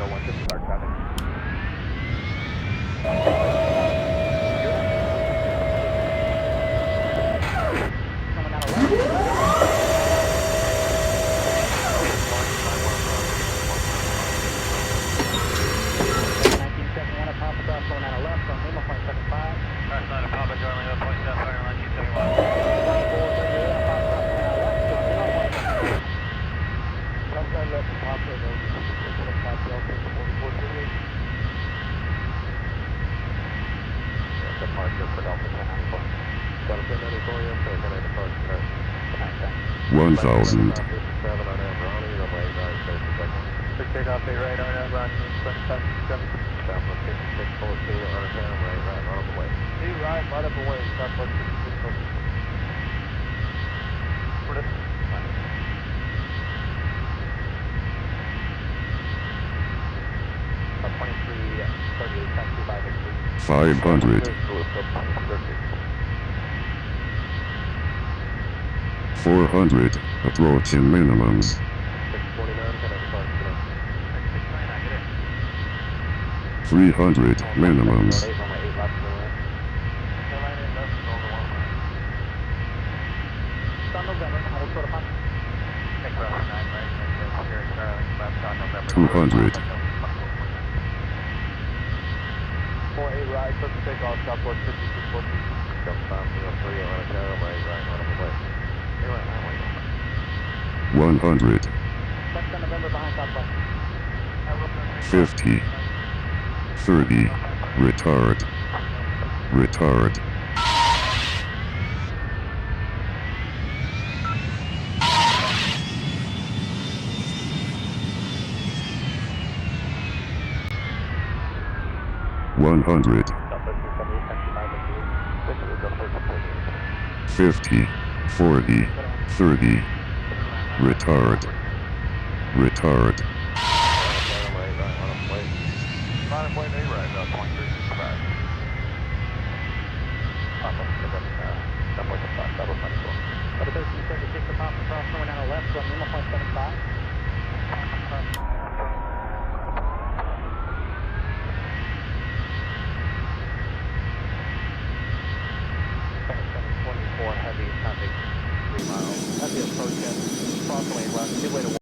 1 to start traffic. Coming out of left. 1971 at Papa Cross going out of left on Lima 0.75. Last night at Papa Charlie 0.7 fire 1971. 2438 at Papa Cross going out of left on Lima 0.75. Left side left to Papa, over 5 Delta 4438. Departure for Delta 1094. Delta 1094, yes, sir. Can I depart from there? 1000. 7 on Abroni, runway right, clear for second. 6 takeoff, stay right on Abroni, 2567. Southwest 5614 on a town, right up away. See right up away, Southwest 5614. For this? 2338, taxi 500. 400. Approaching minimums. 649, can I depart today? 669, I get it. 300 minimums. 8 runway 8 left to the left. Airline in left, control to 1 line. Sun November, hold short of pump. Take route 9 right, and here Charlie, left on November. 200. 48 right, clear for takeoff, Southwest 5614. Jump 503 on a town, right up away. Hey, right, highway. 100. Left on November behind Southwest. 50. 30. Retard. Retard. $100. 50. 40. 30. Retard. Retard. Bottom point A right, about 0.365. Double 1376 to Papa Cross, going out of left from Lima 0.75. 724 heavy traffic 3 miles. Heavy approach at crossway left, midway to